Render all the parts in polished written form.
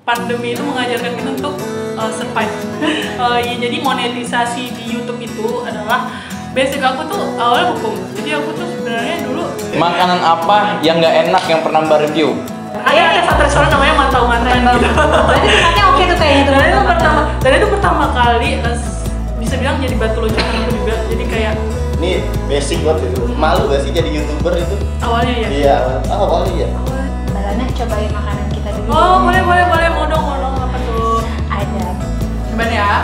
pandemi itu mengajarkan kita untuk survive. Ya, jadi monetisasi di YouTube itu adalah basic aku tuh awalnya hukum. Jadi aku tuh sebenarnya dulu makanan apa yang nggak enak yang pernah Mbak review? ada satu restoran namanya Mantau Mantan gitu. Berarti tempatnya oke tuh kayaknya tuh. Dan itu pertama kali bisa bilang jadi batu loncatan aku juga. Jadi kayak ini basic banget itu. Malu gak sih jadi YouTuber itu? awalnya ya. Iya, awalnya ya. Mbak Lana cobain makanan kita dulu. Oh, boleh mau dong apa tuh? Ada. Cobain ya.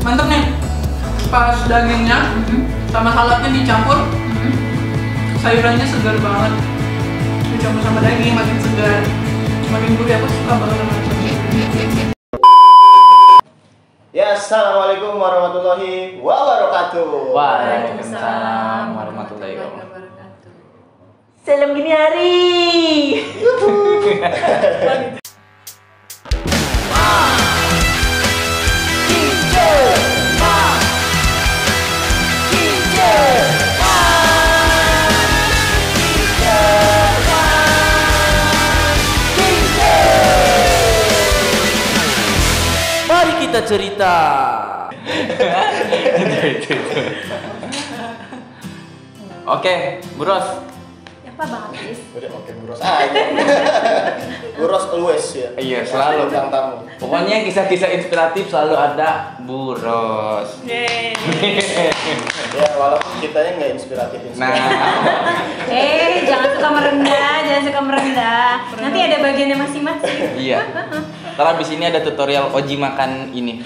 Mantep nih. Pas dagingnya sama saladnya dicampur, sayurannya segar banget. Dicampur sama daging makin segar, makin gurih. Aku suka banget sama itu. Ya, assalamualaikum warahmatullahi wabarakatuh. Waalaikumsalam warahmatullahi wabarakatuh. Salam gini hari. Mari kita cerita. itu. Oke, Bu Ros. Apa Bang Atis? Udah oke, buros aja. Buros always ya. Iya, selalu. Bintang tamu. Pokoknya kisah-kisah inspiratif selalu ada Bu Ros. Yeay. Ya, walaupun kitanya nggak inspiratif. Nah, Jangan suka merendah. Nanti ada bagiannya masing-masing. iya. Ntar abis ini ada tutorial Oji makan ini.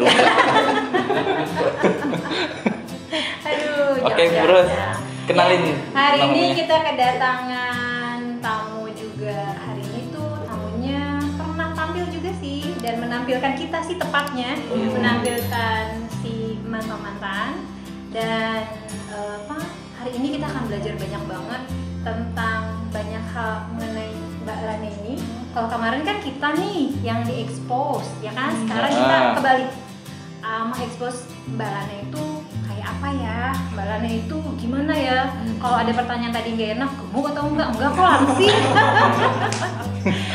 Aduh. Oke, jangan. Bu Ros. Kenalin Ya, hari ini namanya. kita kedatangan tamu juga. Hari ini tuh tamunya pernah tampil juga sih dan menampilkan kita sih tepatnya menampilkan si mantan dan hari ini kita akan belajar banyak banget tentang banyak hal mengenai Mbak Lana ini. Kalau kemarin kan kita nih yang diekspos, ya kan? Sekarang kita kebalik mengekspos Mbak Lana itu kayak apa ya? Mbak Lana itu gimana ya? Kalau ada pertanyaan tadi nggak enak, gemuk atau enggak? Enggak kok, langsing.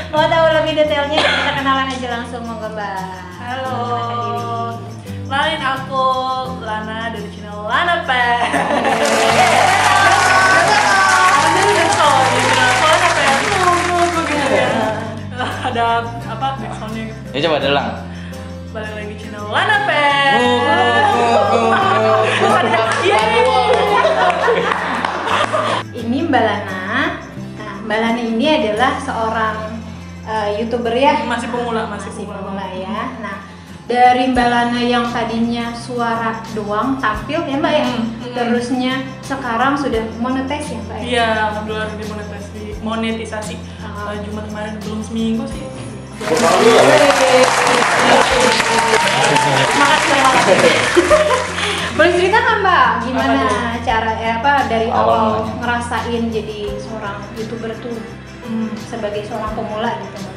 Mau tahu lebih detailnya kita kenalan aja langsung, mau Mbak. Halo. Perkenalkan diri. Kenalin aku Lana dari channel Lana Pen. Ada apa backsoundnya gitu. Ya coba ulang. Balik lagi channel Lana Pen. Ini Mbak Lana. Nah, Mbak Lana ini adalah seorang YouTuber ya. Masih pemula. Ya. Nah, dari Mbak Lana yang tadinya suara doang tampil ya Mbak ya. Terusnya sekarang sudah monetize ya Mbak ya. Iya, alhamdulillah monetisasi. Jumat kemarin belum seminggu sih. Makasih. Boleh cerita nggak Mbak gimana cara dari awal ngerasain jadi seorang YouTuber tuh sebagai seorang pemula gitu Mbak?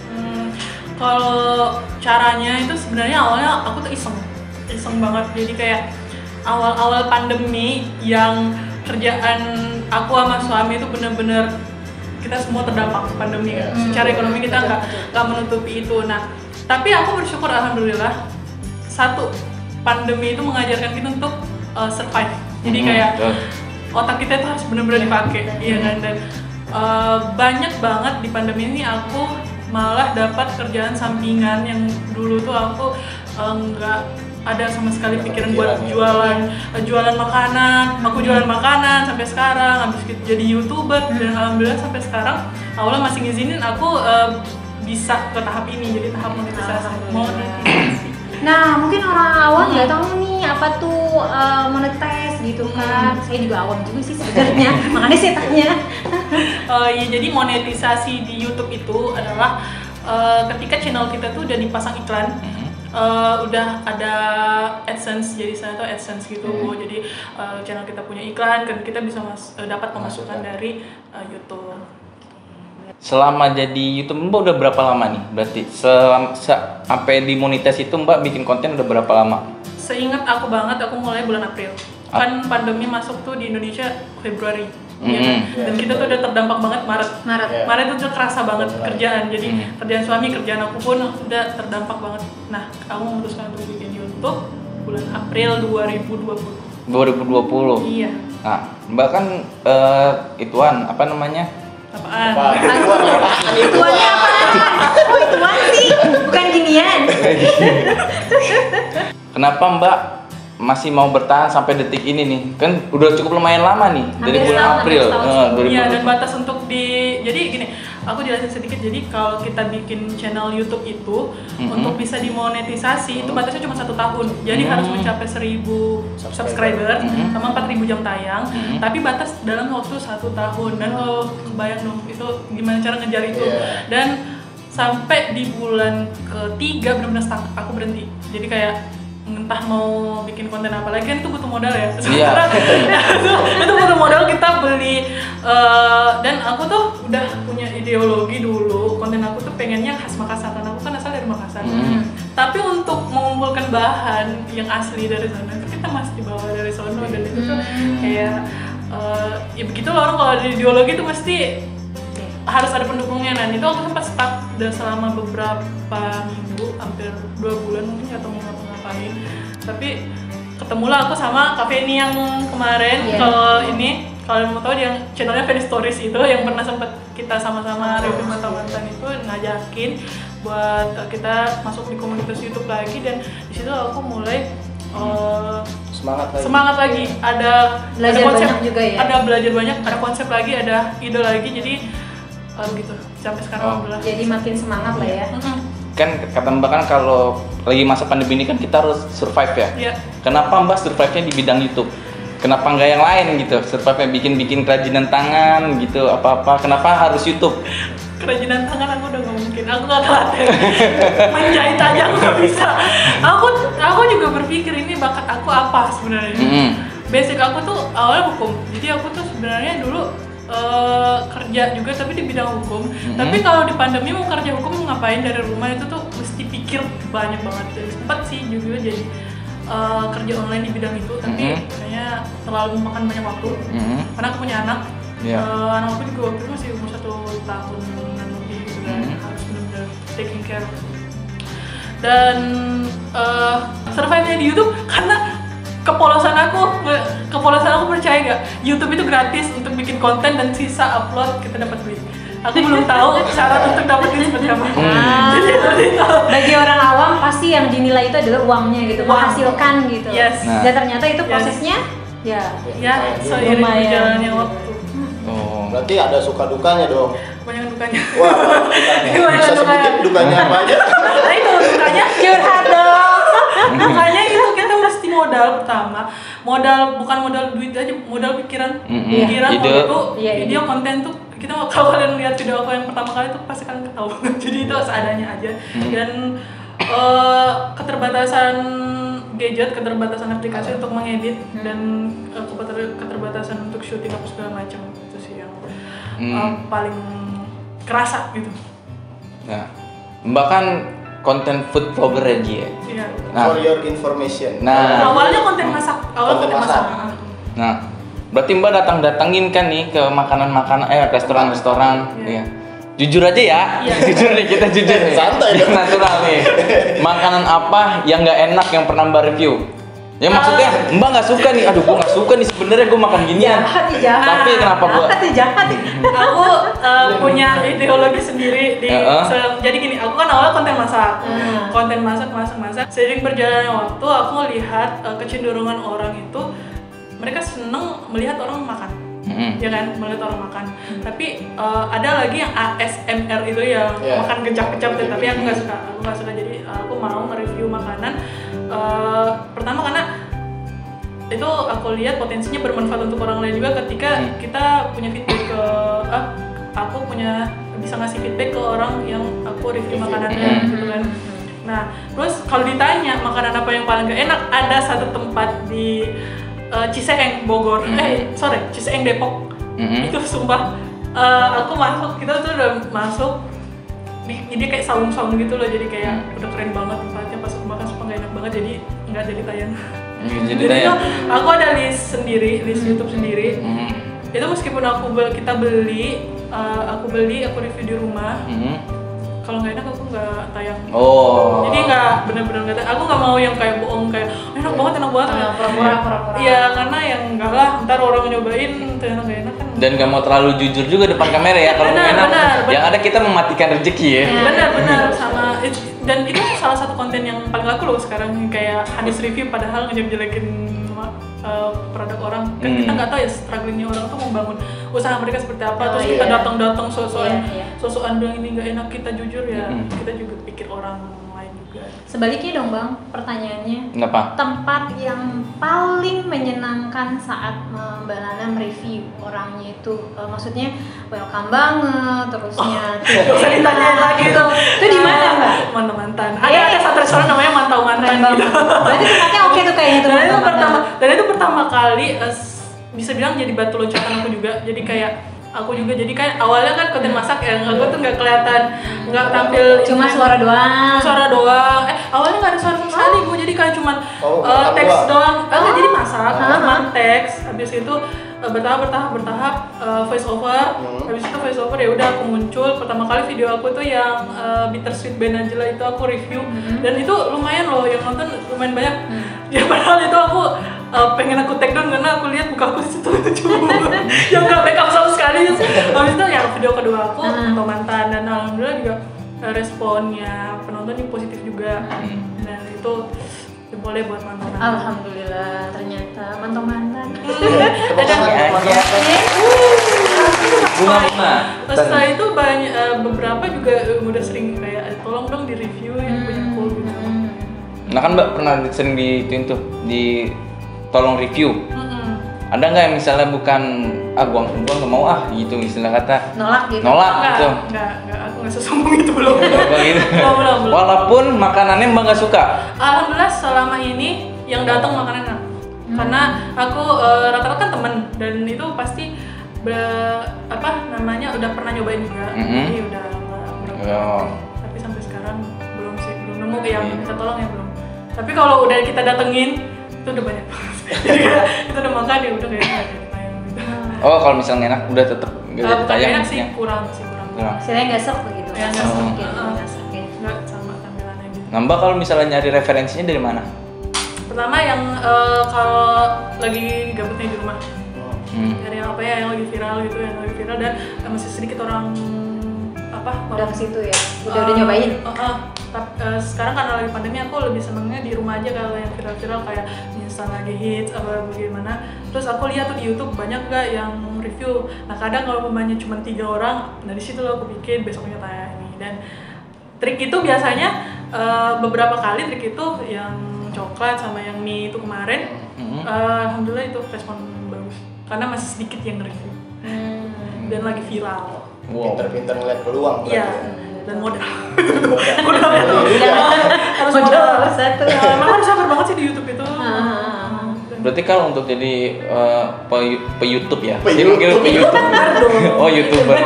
Kalau caranya itu sebenarnya awalnya aku tuh iseng banget. Jadi kayak awal-awal pandemi yang kerjaan aku sama suami itu bener-bener kita semua terdampak pandemi kan. Secara ekonomi kita nggak menutupi itu. Nah, tapi aku bersyukur alhamdulillah satu pandemi itu mengajarkan kita untuk survive. Jadi kayak otak kita itu harus benar-benar dipakai, iya kan? Dan banyak banget di pandemi ini aku malah dapat kerjaan sampingan yang dulu tuh aku nggak ada sama sekali pikiran buat jualan makanan. Aku jualan makanan sampai sekarang, habis itu jadi YouTuber dan alhamdulillah sampai sekarang Allah masih ngizinin aku bisa ke tahap ini, jadi tahap monetisasi. Nah, mungkin orang awam nggak tahu nih apa tuh monetize gitu kan. Saya juga awam juga sih sebenarnya, makanya saya tanya. Ya, jadi monetisasi di YouTube itu adalah ketika channel kita tuh udah dipasang iklan, udah ada AdSense, jadi saya tuh AdSense gitu. Jadi channel kita punya iklan dan kita bisa dapat pemasukan dari YouTube. Selama jadi YouTube Mbak udah berapa lama nih? Berarti sampai dimonetize itu Mbak bikin konten udah berapa lama? Seingat aku banget, aku mulai bulan April. Kan pandemi masuk tuh di Indonesia Februari. ya kan? Dan kita tuh udah terdampak banget Maret. Maret. Maret itu udah kerasa banget kerjaan. Jadi kerjaan suami, kerjaan aku pun udah terdampak banget. Nah, aku memutuskan untuk bikin YouTube bulan April 2020. 2020. Iya. Nah, Mbak kan ituan apa namanya? Apaan? Ituannya apa? Oh, ituan sih, bukan ginian. Kenapa Mbak masih mau bertahan sampai detik ini nih? Kan udah cukup lumayan lama nih dari Hampir bulan setahun, April. hampir setahun. Iya, dan batas untuk jadi gini, aku jelasin sedikit. Jadi kalau kita bikin channel YouTube itu untuk bisa dimonetisasi itu batasnya cuma 1 tahun. Jadi harus mencapai 1000 subscriber sama 4000 jam tayang. Tapi batas dalam waktu 1 tahun. Dan kalau kebayang dong itu gimana cara ngejar itu. Dan sampai di bulan ketiga benar-benar stuck, aku berhenti. Jadi kayak entah mau bikin konten apa lagi kan itu butuh modal ya. Sementara itu butuh modal kita beli dan aku tuh udah punya ideologi dulu konten aku tuh pengennya khas Makassar karena aku kan asal dari Makassar. Tapi untuk mengumpulkan bahan yang asli dari sana kita masih dibawa dari sono dan itu tuh kayak ya begitu loh orang kalau ada ideologi tuh mesti harus ada pendukungnya. Nah itu aku sempat stuck udah selama beberapa minggu, hampir 2 bulan mungkin nggak tahu mau ngapain. Tapi ketemulah aku sama Kak Feni yang kemarin. Kalau ini kalian mau tahu dia channelnya Feni Stories itu yang pernah sempat kita sama-sama review mantan-mantan itu ngajakin buat kita masuk di komunitas YouTube lagi dan di situ aku mulai semangat lagi. Ada Belajar konsep banyak juga ya? Ada belajar banyak, ada konsep lagi, ada ide lagi. Jadi gitu sampai sekarang alhamdulillah. Jadi makin semangat lah ya. Kan kata Mbak kan kalau lagi masa pandemi ini kan kita harus survive ya. Iya. Kenapa Mbak survive-nya di bidang YouTube? Kenapa nggak yang lain gitu? Survive-nya bikin kerajinan tangan gitu apa-apa. Kenapa harus YouTube? Kerajinan tangan aku udah nggak mungkin. Aku nggak telaten. Menjahit aja aku nggak bisa. Aku juga berpikir ini bakat aku apa sebenarnya. Basic aku tuh awalnya hukum. Jadi aku tuh sebenarnya dulu kerja juga tapi di bidang hukum. Tapi kalau di pandemi mau kerja hukum mau ngapain dari rumah itu tuh mesti pikir banyak banget. Jadi sempat sih juga jadi kerja online di bidang itu tapi kayaknya terlalu memakan banyak waktu. Karena aku punya anak. Anak aku juga waktu itu masih umur 1 tahun dan lebih gitu kan. Harus benar-benar taking care. Dan survive-nya di YouTube karena kepolosan aku percaya nggak YouTube itu gratis untuk bikin konten dan sisa upload kita dapat duit. Aku belum tahu syarat untuk dapetin seperti apa. Bagi orang awam pasti yang dinilai itu adalah uangnya gitu, menghasilkan gitu. Yes. Dan ternyata itu prosesnya ya seiring berjalannya waktu. Berarti ada suka dukanya dong. Banyak dukanya. Wah, bisa sebutin dukanya apa aja? Nah itu dukanya curhat dong. Dukanya itu kita mesti modal pertama, bukan modal duit aja, modal pikiran. Ide konten tuh kita kalau kalian lihat video aku yang pertama kali tuh pasti kalian ketawa. Jadi itu seadanya aja. Dan keterbatasan gadget, keterbatasan aplikasi untuk mengedit dan keterbatasan untuk syuting apa segala macam itu sih yang paling kerasa gitu. Nah, Mbak kan konten food vlogger aja ya. Iya. Nah, For your information. Nah, awalnya konten masak. Nah, berarti Mbak datangin kan nih ke makanan-makanan restoran-restoran ya. Jujur aja ya. Jujur nih, kita jujur nih. Santai dong. Natural nih. Makanan apa yang nggak enak yang pernah Mbak review? Ya maksudnya Mbak nggak suka nih, aduh gua nggak suka nih sebenarnya gua makan ginian. Jahat. Tapi kenapa gua? Jahat. Aku punya ideologi sendiri jadi gini, aku kan awalnya konten masak. Seiring berjalannya waktu, aku lihat kecenderungan orang itu mereka seneng melihat orang makan. Ya kan, melihat orang makan. Tapi ada lagi yang ASMR itu yang makan kecap-kecap, tapi aku nggak suka. Jadi aku mau nge-review makanan. Pertama karena itu aku lihat potensinya bermanfaat untuk orang lain juga ketika kita punya feedback aku bisa ngasih feedback ke orang yang aku review makanannya gitu kan. Nah, terus kalau ditanya makanan apa yang paling gak enak, ada satu tempat di Ciseeng Bogor, Ciseeng Depok. Itu sumpah kita tuh udah masuk dia kayak saung-saung gitu loh, jadi kayak udah keren banget tempatnya, pas aku makan sumpah gak enak banget, jadi nggak jadi tayang. Jadi itu aku ada list YouTube sendiri itu meskipun kita beli, aku review di rumah. Kalau nggak enak aku nggak tayang. Jadi nggak benar-benar nggak tayang. Aku nggak mau yang kayak bohong kayak enak banget. Pura-pura. Iya, karena yang enggak lah, ntar orang nyobain ternyata nggak enak kan. Dan nggak mau terlalu jujur juga depan kamera ya kalau enak. Yang ada kita mematikan rezeki ya. Benar sama dan itu salah satu konten yang paling laku loh sekarang, kayak Hanis review padahal ngejelek-jelekin produk orang. Kan kita nggak tahu ya strugglingnya orang tuh membangun usaha mereka seperti apa. Terus kita datang sosokan bilang ini nggak enak, kita jujur ya. Kita juga pikir orang lain juga. Sebaliknya dong Bang, pertanyaannya. Kenapa? Tempat yang paling menyenangkan saat Mbak Lana mereview orangnya itu, maksudnya welcome banget, terusnya Gak usah ditanyain lagi tuh. Itu di mana Mbak? Mantan. Ada satu restoran namanya Mantau-Mantan gitu. Berarti tempatnya oke tuh kayaknya tuh. Dan itu pertama kali bisa bilang jadi batu loncatan aku juga. Jadi kayak aku juga jadi kayak awalnya kan konten masak ya, aku tuh nggak kelihatan, nggak tampil cuma suara doang. Awalnya nggak ada suara sama sekali Bu, jadi kayak cuman teks doang. Nggak jadi masak, cuma teks. Habis itu bertahap voice over. Habis itu voice over ya udah aku muncul. Pertama kali video aku tuh yang Bittersweet by Najla itu aku review, dan itu lumayan loh yang nonton, lumayan banyak. Ya padahal itu aku pengen aku take down karena aku lihat muka aku situ cuma yang nggak make up sama sekali. Habis itu ya video kedua aku atau mantan, dan alhamdulillah juga responnya penonton ini positif juga, dan itu boleh buat mantan. Alhamdulillah, ternyata mantan. Bunga. Terus setelah itu banyak beberapa juga udah sering kayak tolong dong di review yang punya aku gitu. Nah kan Mbak pernah sering dituin tuh di tolong review. Ada nggak yang misalnya bukan gua nggak mau gitu istilah kata nolak gitu. Nggak, aku nggak sesombong itu belum. belum. Walaupun makanannya Mbak nggak suka. Alhamdulillah selama ini yang datang makanannya, karena aku rata-rata kan temen, dan itu pasti udah pernah nyobain juga, jadi udah nggak. Tapi sampai sekarang belum nemu yang bisa tolong ya belum. Tapi kalau udah kita datengin itu udah banyak. Jadi kita udah makan ya udah kayak nggak jadi tayang gitu. Kalau misalnya enak udah tetap nggak jadi tayang. Enak sih kurang. Istilahnya nggak serp begitu. Ya, nggak sama tampilannya gitu. Nah Mbak kalau misalnya nyari referensinya dari mana? Pertama yang kalau lagi gabutnya di rumah, dari yang yang lagi viral gitu, dan masih sedikit orang udah ke situ ya, udah nyobain. Sekarang karena lagi pandemi aku lebih senengnya di rumah aja kalau yang viral kayak misalnya lagi hits apa bagaimana. Terus aku lihat tuh di YouTube banyak gak yang review. Nah kadang kalau pemainnya cuma 3 orang, dari situ aku bikin besoknya tayang ini. Dan trik itu biasanya beberapa kali trik itu yang coklat sama yang mie itu kemarin, alhamdulillah itu respon bagus karena masih sedikit yang review dan lagi viral. Pinter-pinter ngeliat peluang. Iya. Dan modal. Harus modal satu. Emang harus sabar banget sih di YouTube itu. Berarti kalau untuk jadi pe-YouTube ya? Jadi mungkin pe-YouTuber. Oh YouTuber.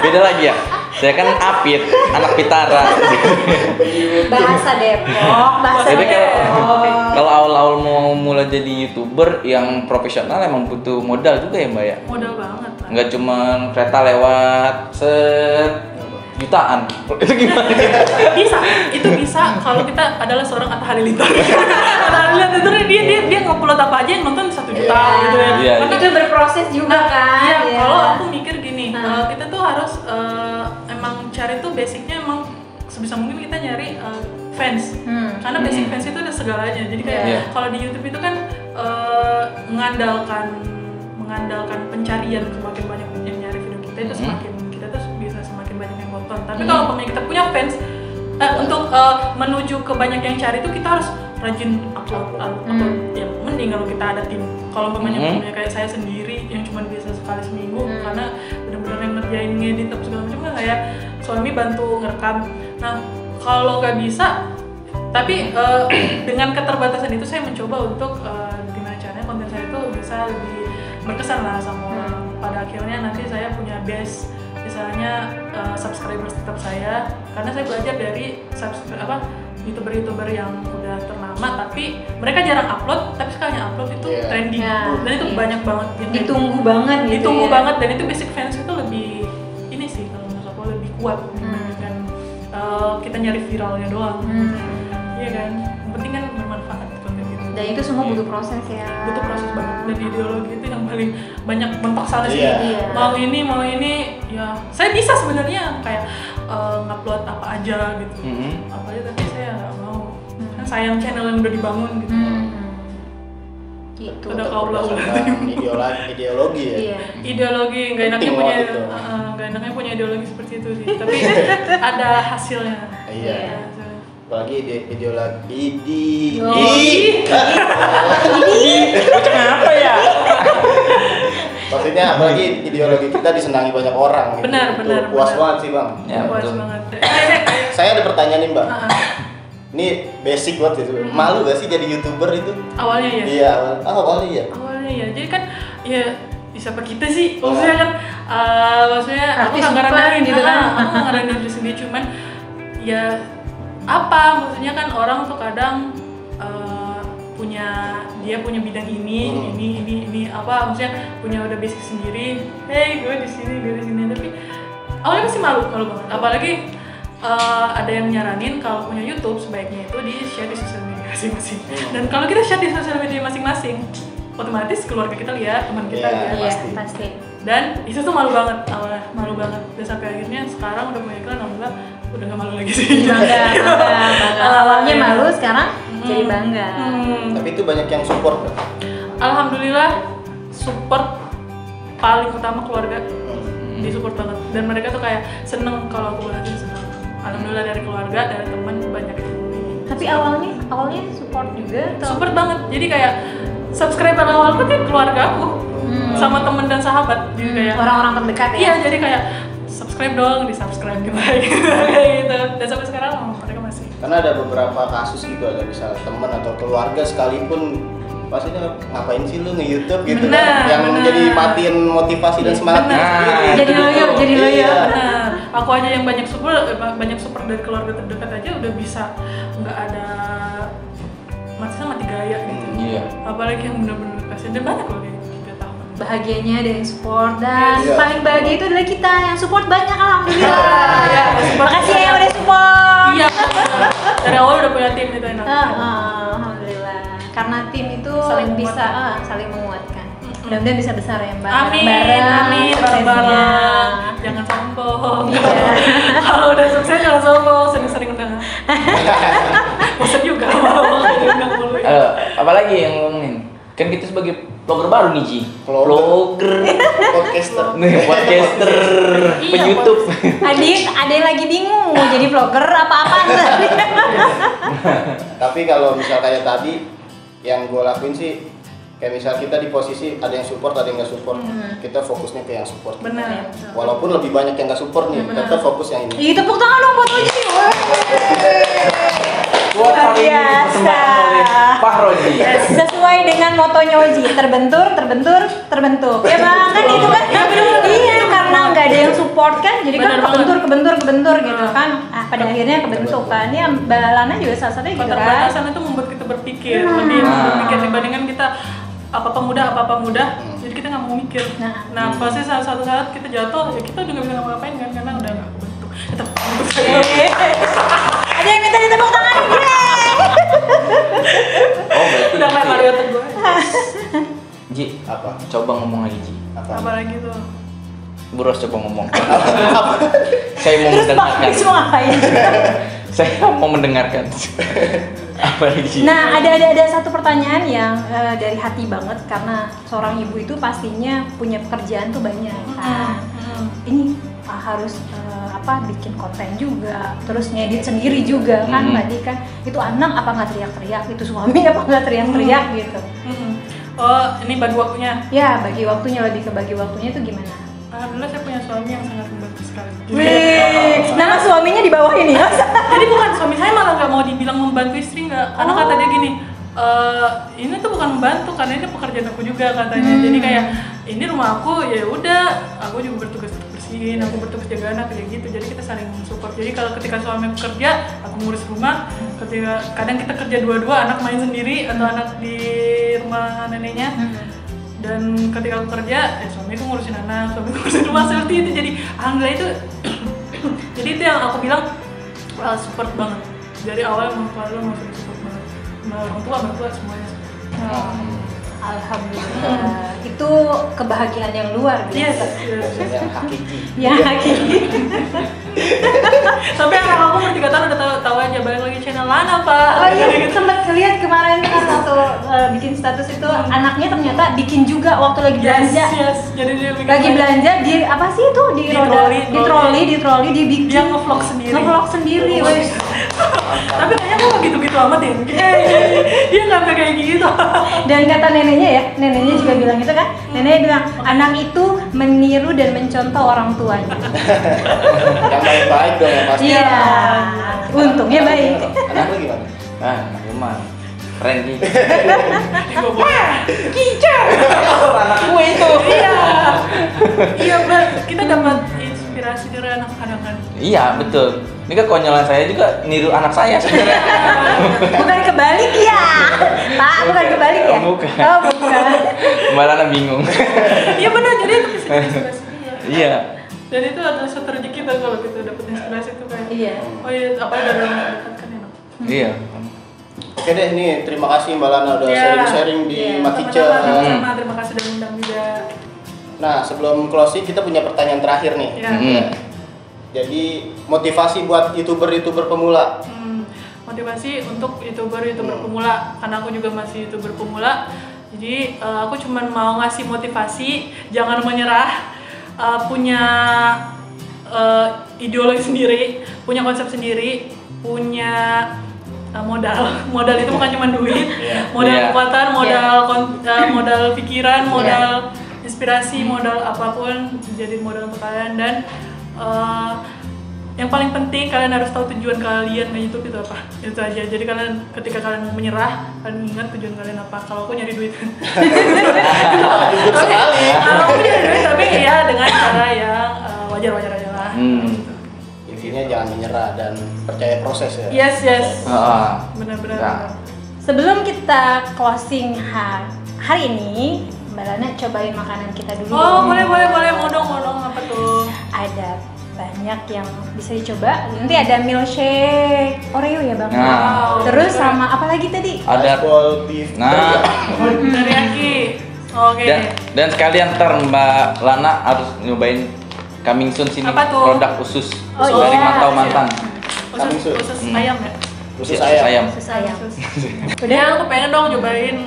Beda lagi ya? Saya kan Apit, anak Pitara. Bahasa Depok. Jadi kalau awal-awal mau mulai jadi YouTuber yang profesional emang butuh modal juga ya Mbak ya? Modal banget. Nggak cuma kereta lewat jutaan. Itu gimana? Bisa kalau kita adalah seorang Atta Halilintar. Atta Halilintar itu dia ngupload apa aja yang nonton 1 juta gitu ya. Iya. Itu berproses juga kan. Iya, kalau aku mikir gini, kita tuh harus emang cari tuh basicnya emang sebisa mungkin kita nyari fans. Karena basic fans itu udah segalanya. Jadi kayak kalau di YouTube itu kan mengandalkan pencarian, semakin banyak yang nyari video kita itu semakin kita tuh bisa semakin banyak yang nonton. Tapi kalau kita punya fans, untuk menuju ke banyak yang cari itu kita harus rajin upload. Ya mending kalau kita ada tim. Kalau punya kayak saya sendiri yang cuma bisa sekali seminggu, karena benar-benar yang ngerjain ngedit apa segala macam kan kayak suami bantu ngerekam. Nah kalau nggak bisa, tapi dengan keterbatasan itu saya mencoba untuk gimana caranya konten saya itu bisa lebih berkesan lah sama orang. Pada akhirnya nanti saya punya base, bisa istilahnya subscribers tetap saya, karena saya belajar dari youtuber yang udah ternama tapi mereka jarang upload, tapi sekalinya upload itu trending dan itu banyak banget ditunggu banget gitu. Ditunggu banget, dan itu basic fans itu lebih ini sih kalau menurut aku lebih kuat dibandingkan kita nyari viralnya doang. Iya kan, yang penting kan bermanfaat konten itu. Dan itu semua butuh proses ya. Butuh proses banget, dan ideologi itu yang paling banyak mentok sana sih. Mau ini ya saya bisa sebenarnya kayak ngupload apa aja gitu, apa aja, tapi saya nggak mau. Kan sayang channel yang udah dibangun gitu. Gitu. Udah kaulah ideologi ya. Iya. Ideologi nggak enaknya punya ideologi seperti itu sih, tapi ada hasilnya. Iya. Apalagi ideologi Kenapa ya? maksudnya apalagi ideologi kita disenangi banyak orang gitu. Benar. Puas banget sih bang. Ya, Puas betul. banget. Saya ada pertanyaan nih mbak. Ini basic banget itu. Malu gak sih jadi YouTuber itu? Awalnya ya. Iya, awalnya ya. Awalnya ya. Jadi kan ya siapa kita sih? Maksudnya kan maksudnya aku Artis nggak ngerendahin gitu kan. Aku nggak ngerendahin diri sendiri, cuman ya apa maksudnya kan orang tuh kadang punya bidang ini apa maksudnya punya udah basic sendiri. Hey, gue di sini, tapi awalnya pasti malu banget. Apalagi ada yang nyaranin kalau punya YouTube sebaiknya itu di share di sosial media masing-masing. Dan kalau kita share di sosial media masing-masing, otomatis keluarga kita lihat, teman kita lihat. Iya, pasti. Dan itu tuh malu banget awalnya, malu banget. Dan sampai akhirnya sekarang udah punya iklan, alhamdulillah udah gak malu lagi sih. Bangga. Awalnya malu, sekarang jadi bangga. Tapi itu banyak yang support kan? Alhamdulillah support paling utama keluarga, disupport banget. Dan mereka tuh kayak seneng kalau aku berhasil, seneng. Alhamdulillah dari keluarga, dari teman banyak yang Tapi awalnya support juga atau? support banget. Jadi kayak subscriber awalku tuh keluarga aku, sama temen dan sahabat. Jadi kayak Orang-orang terdekat ya? iya, jadi kayak subscribe dong, di-subscribe gitu kayak gitu. Dan sampai sekarang mereka masih. Karena ada beberapa kasus gitu, ada misalnya teman atau keluarga sekalipun pastinya ngapain sih lu nge-YouTube gitu kan, yang jadi matiin motivasi dan semangat Bener. Jadi loyo. Iya. Benar. Aku aja yang banyak support dari keluarga terdekat aja udah bisa nggak ada mati gaya gitu. Iya. Apalagi yang benar-benar kasihan, dan banyak loh kayak 3 tahun. Bahagianya ada yang support, dan Iya. paling bahagia itu adalah kita yang support banyak, alhamdulillah. Iya, Makasih ya yang udah support. Iya. Dari awal udah punya tim itu enak. Alhamdulillah. Karena tim itu Saling bisa saling menguatkan. Mudah-mudahan bisa besar ya Mbak. Amin, Bareng-bareng. bareng. Jangan sombong. Iya. Kalau udah sukses jangan sombong, sering-sering undang. Bosan juga. Apalagi yang ngomongin? Kan kita sebagai vlogger baru nih, Ji. Vlogger, podcaster. podcaster, Iya, pe-YouTube. Ada yang lagi bingung mau jadi vlogger apa-apaan. Tapi kalau misal kayak tadi yang gue lakuin sih, kayak misal kita di posisi ada yang support, ada yang nggak support, kita fokusnya ke yang support. Benar. Walaupun lebih banyak yang nggak support nih, tetap fokus yang ini. Ih, tepuk tangan dong buat Oji. Buat hari ini dipersembahkan oleh Pak Roji. Sesuai dengan motonya Oji, terbentur. Ya Bang, kan itu kan. Iya, karena nggak ada yang support kan, jadi kan Bener kebentur gitu kan. Pada akhirnya kebentuk kan. Ya Mbak Lana juga salah satunya gitu kan. Keterbatasan itu membuat kita berpikir, lebih berpikir dibandingkan kita apa-apa mudah, jadi kita nggak mau mikir. Nah pasti suatu saat kita jatuh, ya kita udah nggak bisa ngapa-ngapain kan, karena udah nggak kebentuk. Kita bentuk Ada yang minta ditepuk tangan nih. Oh, berarti udah kayak Mario gue. Ji, Apa? coba ngomong lagi, Ji. Apa lagi tuh? Buros coba ngomong. Saya mau Terus Pak, mendengarkan. semua ngapain? Saya mau mendengarkan. Apa lagi? Nah, ada satu pertanyaan yang dari hati banget, karena seorang ibu itu pastinya punya pekerjaan tuh banyak. Nah, ini harus bikin konten juga, terus ngedit sendiri juga kan, tadi kan itu anak apa nggak teriak-teriak, itu suami apa nggak teriak-teriak gitu. Oh, ini bagi waktunya. Ya, bagi waktunya, lebih ke bagi waktunya itu gimana? Alhamdulillah saya punya suami yang sangat membantu sekali. Wih, nama suaminya di bawah ini ya? Jadi bukan, suami saya malah nggak mau dibilang membantu istri, nggak. Karena kata dia gini, ini tuh bukan membantu, karena ini pekerjaan aku juga katanya. Jadi kayak ini rumah aku, ya udah, aku juga bertugas bersih ngawasin, aku bertugas jaga anak kayak gitu. Jadi kita saling support. Jadi kalau ketika suami kerja, aku ngurus rumah. Ketika kadang kita kerja dua-dua, anak main sendiri atau anak di rumah neneknya. Dan ketika aku kerja, suamiku ngurusin anak, suamiku ngurusin rumah, seperti itu. Jadi alhamdulillah itu jadi itu yang aku bilang support banget. Dari awal keluarga masih support banget. Orang tua semuanya. Alhamdulillah. Itu kebahagiaan yang luar biasa. Yang hakiki. Yang hakiki. Sampai anak aku umur 3 tahun udah tahu aja balik lagi channel Lana, Pak. Oh iya, sempat lihat kemarin kan waktu bikin status itu anaknya ternyata bikin juga waktu lagi belanja. Yes. Jadi dia bikin Lagi belanja di apa sih itu di roda, di troli dia bikin. Dia nge-vlog sendiri. Nge-vlog sendiri, wes. Tapi kayaknya aku nggak gitu-gitu amat ya. Dia nggak kayak gitu. Dan kata neneknya juga bilang gitu kan. Neneknya bilang anak itu meniru dan mencontoh orang tuanya. Yang baik-baik dong ya pasti. Iya. Untungnya baik. Anak lu gimana? Anak rumah keren gitu. Kicau. Anak gue itu. Iya, Mbak. Kita dapat inspirasi dari anak-anak kan. Iya betul. Ini kekonyolan saya juga niru anak saya sebenarnya. Bukan kebalik ya, Pak. Bukan kebalik ya. Bukan. Oh bukan. Malah anak bingung. Iya benar, jadi itu bisa jadi inspirasi dia. Iya. Dan itu adalah satu rezeki kita kalau kita dapat inspirasi itu kayak. Iya. Oh iya, apa dari orang dekat kan enak. Iya. Oke deh, nih terima kasih Mbak Lana udah sharing-sharing di Makice. Sama-sama, terima kasih udah undang juga. Nah, sebelum closing kita punya pertanyaan terakhir nih. Iya. Jadi motivasi buat youtuber pemula. Motivasi untuk youtuber pemula, karena aku juga masih youtuber pemula. Jadi aku cuma mau ngasih motivasi, jangan menyerah, punya ideologi sendiri, punya konsep sendiri, punya modal itu bukan cuma duit, modal kekuatan, modal pikiran, modal inspirasi, modal apapun jadi modal untuk kalian. Dan yang paling penting kalian harus tahu tujuan kalian di YouTube itu apa. Itu aja. Jadi kalian ketika kalian mau menyerah, kalian ingat tujuan kalian apa. Kalau aku nyari duit. Aku nyari duit tapi ya dengan cara yang wajar-wajar aja lah. Intinya jangan menyerah dan percaya proses ya. Yes. Benar-benar. Ya. Sebelum kita closing hari ini, Mbak Lana cobain makanan kita dulu. Oh, boleh, mau dong, apa tuh? Ada banyak yang bisa dicoba. Nanti ada milkshake Oreo ya Bang. Nah. Terus sama apa lagi tadi? Ada Rice beef. Nah. Teriyaki. Oke. Dan sekalian ntar Mbak Lana harus nyobain coming soon sini Apa tuh? produk usus Oh, dari iya. Mantau Mantan. Usus ayam ya? Usus ayam. Sus ayam. Udah, aku pengen dong nyobain.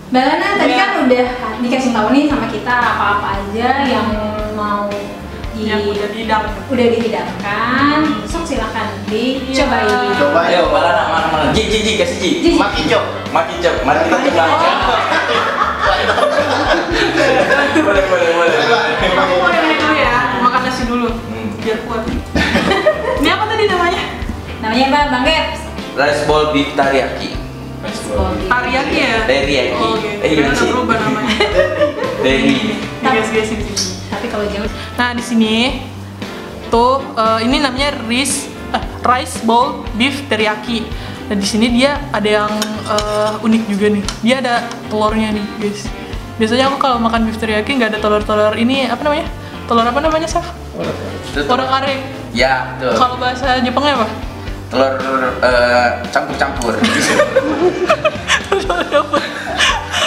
Mbak Lana tadi kan udah dikasih tahu nih sama kita apa-apa aja yang mau Yang udah dihidangkan. Sok silakan dicobain. Coba Ayo Mbak Lana mana? Ji kasih Ji. Makicok. Mari kita coba. Boleh. Aku mau yang ini dulu ya, makan nasi dulu biar kuat. Ini apa tadi namanya? Namanya apa Bang Geps? Rice bowl beef teriyaki. Teriyaki ya? Teriyaki. Oh, oke. Karena udah berubah namanya. Guys, sini. Tapi kalau jauh. Nah, di sini tuh ini namanya rice bowl beef teriyaki. Dan di sini dia ada yang unik juga nih. Dia ada telurnya nih, guys. Biasanya aku kalau makan beef teriyaki nggak ada telur-telur ini apa namanya? Telur apa namanya, Saf? Telur kare. Ya, betul. Kalau bahasa Jepangnya apa? Telur campur-campur.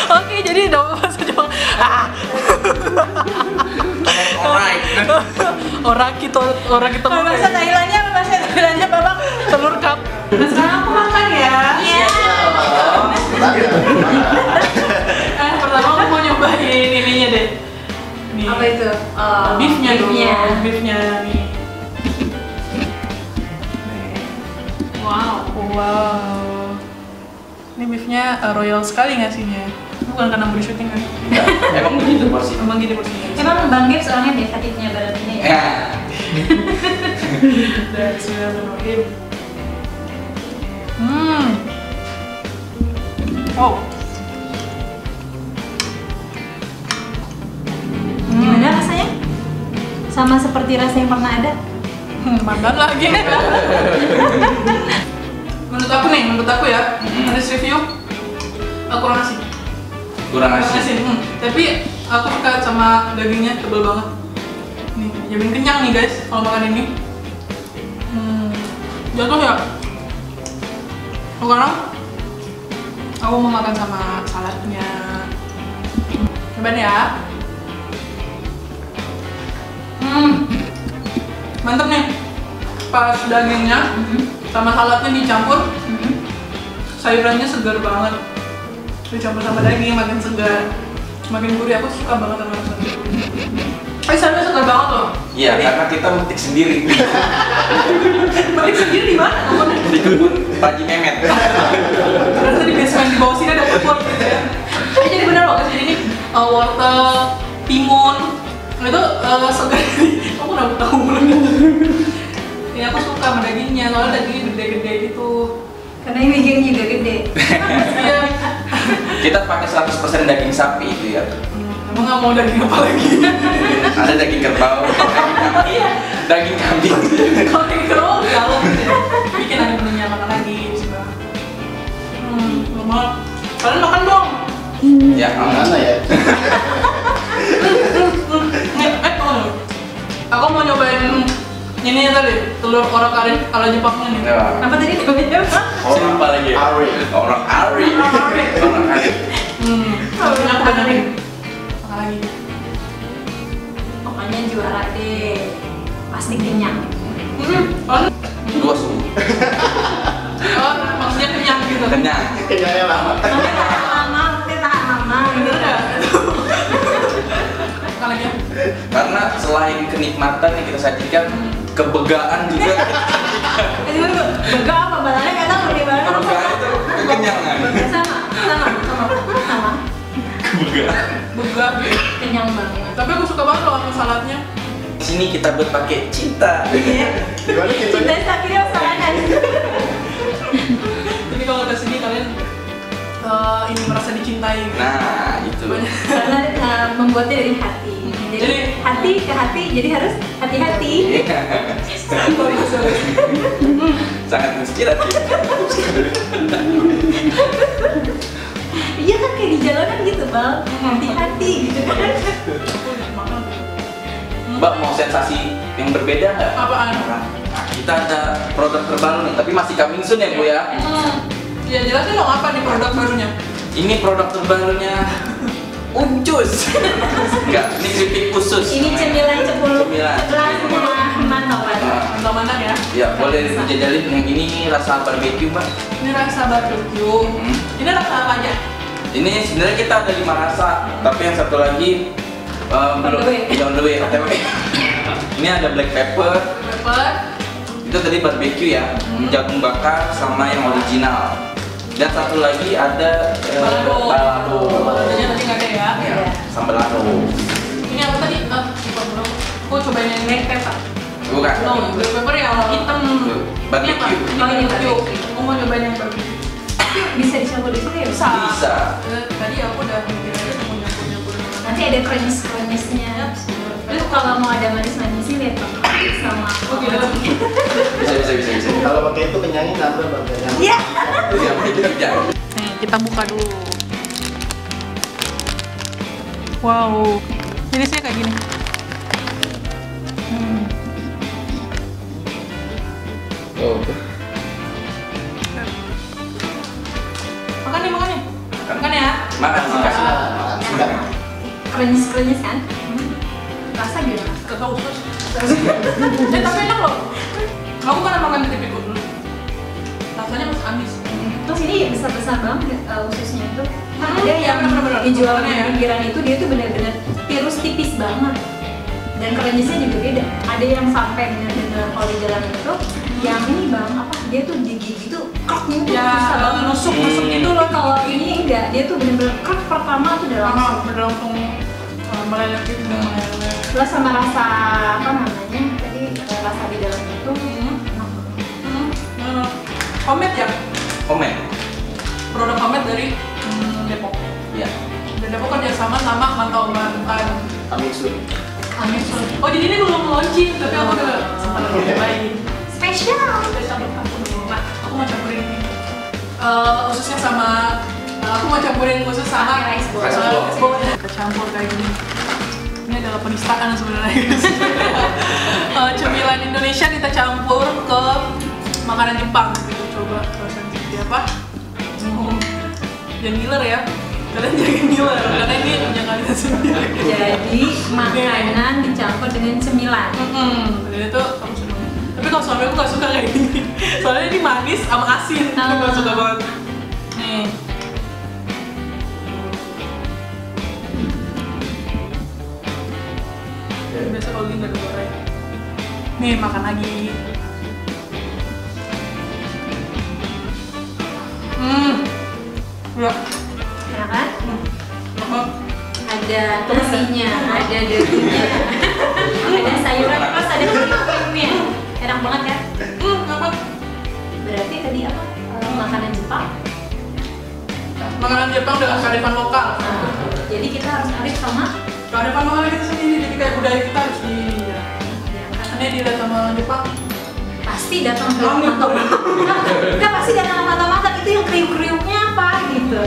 Oke, jadi dalam bahasa Jepang. Alright. Orang kita Bahasa Thailandnya apa bahasa Thailandnya Babang? telur cup. Nah, sekarang aku makan ya. Iya. Pertama aku mau nyobain ininya deh. Nih. Apa itu? Beefnya dulu. Beefnya. Beefnya nih. Wow. Ini beefnya royal sekali ngasihnya. Bukan karena beli syuting kan? Enggak, emang begitu porsi. Emang gitu porsinya. Emang Bang Gibbs orangnya biasa tipnya badannya ya? Ya. Dan bismillahirrahmanirrahim. Wow. Gimana rasanya? Sama seperti rasa yang pernah ada? Mandan lagi. menurut aku ya, habis review aku kurang asin. Kurang asin. Tapi aku suka sama dagingnya, tebel banget. Nih, jamin kenyang nih guys kalau makan ini. Jatuh ya. Sekarang aku mau makan sama saladnya. Coba nih ya. Mantep nih. Pas dagingnya sama saladnya dicampur, sayurannya segar banget. Dicampur sama daging makin segar, makin gurih. Aku suka banget sama rasanya. Sayurnya segar banget loh. Iya, karena kita metik sendiri. Metik sendiri di mana? Di kebun Pak Haji Mehmet. Ternyata di basement di bawah sini ada kebun gitu ya. Jadi bener loh guys, ini wortel, timun, itu segar. Aku udah tahu belum. Ya aku suka sama dagingnya, soalnya dagingnya gede-gede gitu. Karena ini daging juga gede. Iya. Kita pakai 100% daging sapi itu ya. Emang nggak mau daging apa lagi? Ada daging kerbau, daging kambing. Kalau daging kerbau kalau bikin ada menunya makan lagi, bisa. Normal. Kalian makan dong. Ya, Mana ya? Aku mau nyobain ini tadi, telur orak arik ala Jepangnya nih. Apa tadi namanya? Siapa lagi? Ari. Orang Ari. Orang Ari. Ini aku banyak nih. Makan lagi. Pokoknya juara deh. Pasti kenyang. Dua suhu. Oh, maksudnya kenyang gitu. Kenyang. Kenyangnya lama. Mama, kita mama. Bener nggak? Makan lagi ya. Karena selain kenikmatan yang kita sajikan, kebegaan juga. Bega apa balanya nggak tahu di mana. Kebegaan itu kekenyangan. Sama. Kebegaan. Begak. Kenyang banget. Tapi aku suka banget loh sama saladnya. Di sini kita buat pakai cinta. Gimana Cinta kita? sakitnya usahakan. Jadi kalau ke sini kalian ini merasa dicintai. Gitu. Nah, itu. Karena membuatnya dari hati. Jadi hati ke hati, jadi harus hati-hati. Sangat inspiratif. Iya kan kayak di jalanan gitu bang, hati-hati gitu kan. Mbak mau sensasi yang berbeda nggak? Apaan? Nah, kita ada produk terbaru nih, tapi masih coming soon ya Bu ya. Ya jelasin dong apa nih produk barunya. Ini produk terbarunya Uncus. Enggak, ini keripik khusus. Ini cemilan cepul Cemilan. setelahnya mantap banget. Mantap-mantap ya. Ya, boleh dijajalin. Yang ini rasa barbecue, Mbak. Ini rasa barbecue. Ini rasa apa aja? Ini sebenarnya kita ada 5 rasa, tapi yang satu lagi belum on the way, OTW. Ini ada black pepper. Pepper. Itu tadi barbecue ya, jagung bakar sama yang original. Dan satu lagi ada balado. Baladonya tadi nggak ada ya? Ya, sambal lado. Ini apa tadi? Lupa belum. Aku cobain yang black pepper. Bukan. No, black pepper yang hitam. Barbecue. Ini apa? Ini barbecue. Aku mau nyobain yang barbecue. Bisa dicampur di sini ya? Bisa. Bisa. Tadi aku udah mikir aja mau nyampur-nyampur. Nanti ada krenyes-krenyesnya. Terus kalau mau ada manis-manisnya lihat bang sama. Oh gitu. Bisa. Kalau pakai itu kenyangnya nambah banget. Iya. Ya. Nih, kita buka dulu. Wow. Jenisnya kayak gini. Oh. Makan nih. Makan ya. Makan sih kasih. Krenyes-krenyes kan? Rasa gimana? Gak tau terus. Tapi enak loh. Aku kan makan keripik dulu. Rasanya masih amis. Terus ini besar-besar banget ususnya itu. Ada Iya, yang bener-bener. dijual di Ya. pinggiran itu dia tuh benar-benar tirus tipis banget. Dan krenyesnya juga beda. Ada yang sampai benar-benar kalau di jalan itu yang ini bang apa dia tuh di gigi tuh ya nusuk gitu loh. Kalau ini enggak, dia tuh bener-bener krek pertama tuh udah langsung meleleh gitu. Plus sama rasa apa namanya tadi, rasa di dalam itu Homemade ya? Komen. Produk homemade dari Depok. Iya. Dan Depok kerjasama sama Mantau Mantan. Amiksun. Oh jadi ini belum launching, tapi aku udah sempat nyobain. spesial. Nah, aku mau campurin ini. Ususnya sama, aku mau campurin usus sama rice bowl. rice bowl. Kita campur kayak gini. Ini adalah penistaan sebenarnya guys. Cemilan Indonesia kita campur ke makanan Jepang gitu. Coba rasanya seperti apa? Jangan ngiler ya. Kalian jangan ngiler karena ini jangan lihat sendiri. Jadi makanan dicampur dengan cemilan. Dan itu aku suka. Tapi kalau suami aku gak suka kayak gini. Soalnya ini manis sama asin. Aku gak suka banget. Nih. Biasa kalau gini gak digoreng. Nih makan lagi. Ya. Ya kan? Apa? Ada nasinya, ada dagingnya, ada sayuran, plus ada krim-krimnya. Enak banget kan? Apa? Berarti tadi apa? Makanan Jepang. Makanan Jepang dengan kearifan lokal. Jadi kita harus arif sama Kearifan lokal kita sendiri, jadi kayak budaya kita harus di. ya, kan? Ini dilihat sama Jepang. Pasti datang ke mata-mata. Enggak, pasti datang ke mata-mata, itu yang kriuk-kriuknya apa gitu.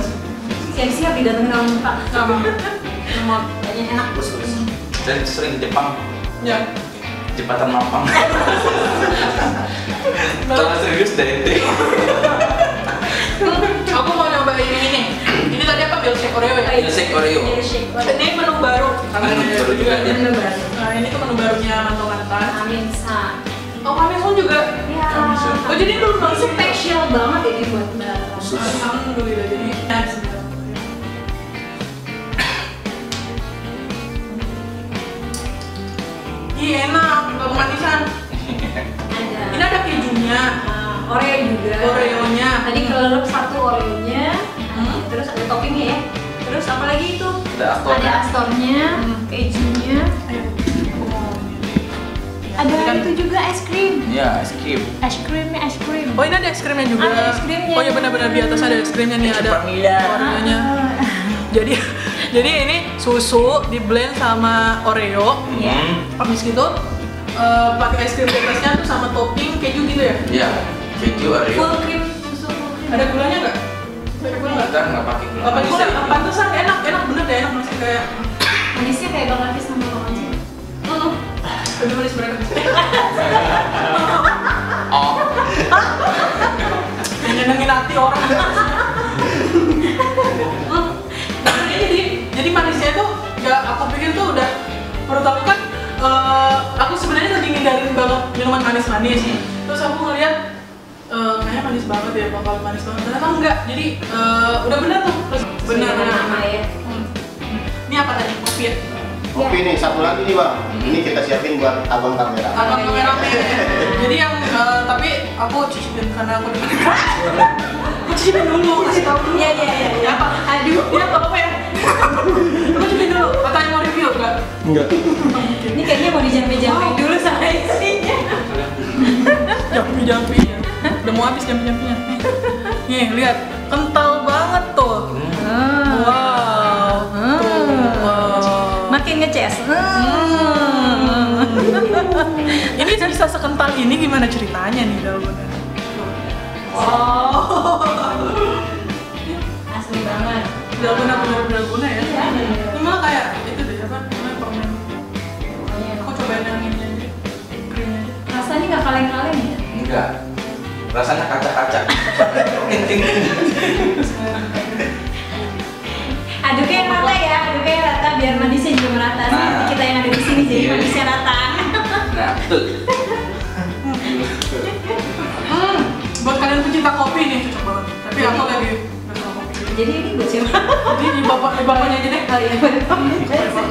Siap-siap didatengin sama muka. Nomor. Kayaknya enak. Saya sering ke Jepang, Ya. Jembatan Mampang. Kalau serius deh itu. Aku mau nyobain ini. Ini tadi apa? Milkshake Oreo ya? Milkshake Oreo. Ini menu baru. Menu baru juga. Menu baru. Nah, ini tuh menu barunya Mantau Mantan. Aminsan. Oh, Kamisun juga. Ya. Oh, jadi dulu Ini spesial banget ini buat Mbak. Alhamdulillah, jadi nice. Ih, enak, nggak kemanisan. Ada. Ini ada kejunya, Oreo juga. Oreonya. Tadi kelelep satu Oreonya, terus ada toppingnya ya. Terus apa lagi itu? Ada astornya. Ada astornya, kejunya. Ayo, aku mau ini. Ada itu juga es krim. Iya, es krim. Es krim. Oh, ini ada es krimnya juga. Ada es krimnya. Oh iya benar-benar di atas ada es krimnya nih, ada Vanilla. Oreonya. Jadi ini susu di blend sama Oreo. Habis gitu pakai es krim di atasnya tuh sama topping keju gitu ya? Iya, keju Oreo. Full cream, susu full cream. Ada gulanya nggak? Ada gula nggak? Kita nggak pakai gula. Apa gula? Pantesan enak bener deh, enak masih kayak Manisnya kayak Bang Hafiz sama Bang Oji. lebih manis mereka. Oh, Nyenengin hati orang. Jadi manisnya itu nggak, aku pikir tuh udah, menurut aku kan aku sebenarnya lagi ngindarin banget minuman manis-manis. Terus aku ngeliat kayaknya manis banget ya, bakal manis banget. Ternyata enggak, jadi udah bener tuh. Terus bener. ya. Ini apa tadi? Kopi ya? Kopi nih, satu lagi nih Bang. Ini kita siapin buat abang kamera. Abang kamera. Jadi yang tapi aku cicipin karena aku udah aku cicipin dulu, kasih tau dulu. Iya. Apa? Aduh. Ini apa ya? Aku cicipin dulu. Katanya mau review enggak? enggak. Ini kayaknya mau dijampe-jampe dulu sama isinya. Jampi-jampinya. Udah mau habis jampi-jampinya. Nih, lihat. Kental banget tuh. Wow. Makin ngeces. Ini bisa sekental ini gimana ceritanya nih dalgona? Oh. Asli banget. Dalgona bener-bener guna ya? Iya. Ini malah kayak itu deh, apa namanya, permen. Aku cobain yang ini aja, krimnya aja. Rasanya nggak kaleng-kaleng ya? Enggak. Rasanya kaca-kaca. Ting. Aduknya yang rata ya, aduknya yang rata biar manisnya juga merata. Nah. Seperti kita yang ada di sini jadi Iya. manisnya rata. Nah, betul. Buat kalian pecinta kopi nih cocok banget. Tapi aku lagi nggak suka kopi. Jadi ini buat siapa? Jadi di bapaknya aja deh. Oh iya, bener.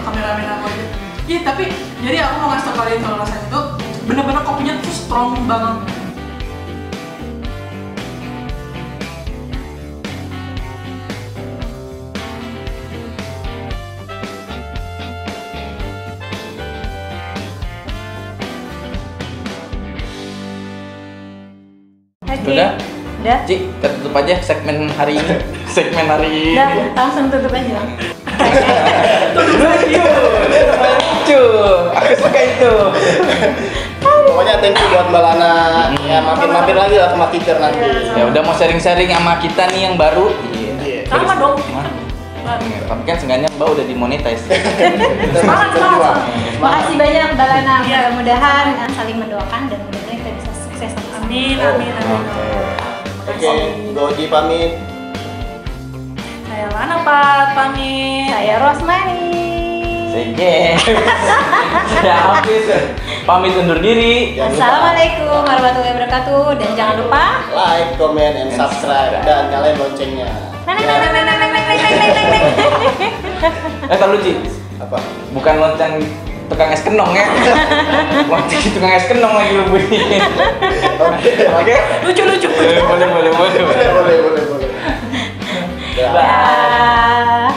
Kameramen aku aja. Iya, tapi jadi aku mau ngasih tau kalian kalau rasanya tuh bener-bener kopinya tuh strong banget. Oke. Udah? Udah. Ci, kita tutup aja segmen hari ini. Segmen hari ini. Udah, langsung tutup aja. Lucu. Aku suka itu. Pokoknya thank you buat Mbak Lana. Ya mampir-mampir lagi lah sama teacher nanti. Ya udah mau sharing-sharing sama kita nih yang baru. Iya. Sama dong. Tapi kan seenggaknya Mbak udah dimonetize. Semangat. Makasih banyak Mbak Lana. Iya. Mudah-mudahan saling mendoakan dan mudah-mudahan kita bisa sukses sama-sama. Amin, amin, amin. Oke, Goji pamit. Saya Lana Pat, pamit. Saya Rosmani. Sege. Saya Hafiz. Pamit undur diri. Jangan lupa Assalamualaikum warahmatullahi wabarakatuh dan jangan lupa like, comment, and subscribe dan nyalain loncengnya. Kalau Ci, Apa? bukan lonceng tukang es kenong ya. Lonceng tukang es kenong lagi lu bunyi. Oke. Lucu-lucu. Boleh. Boleh. Ya. Dah.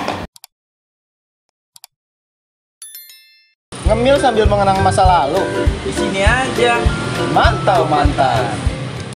Ngemil sambil mengenang masa lalu. Di sini aja. Mantap.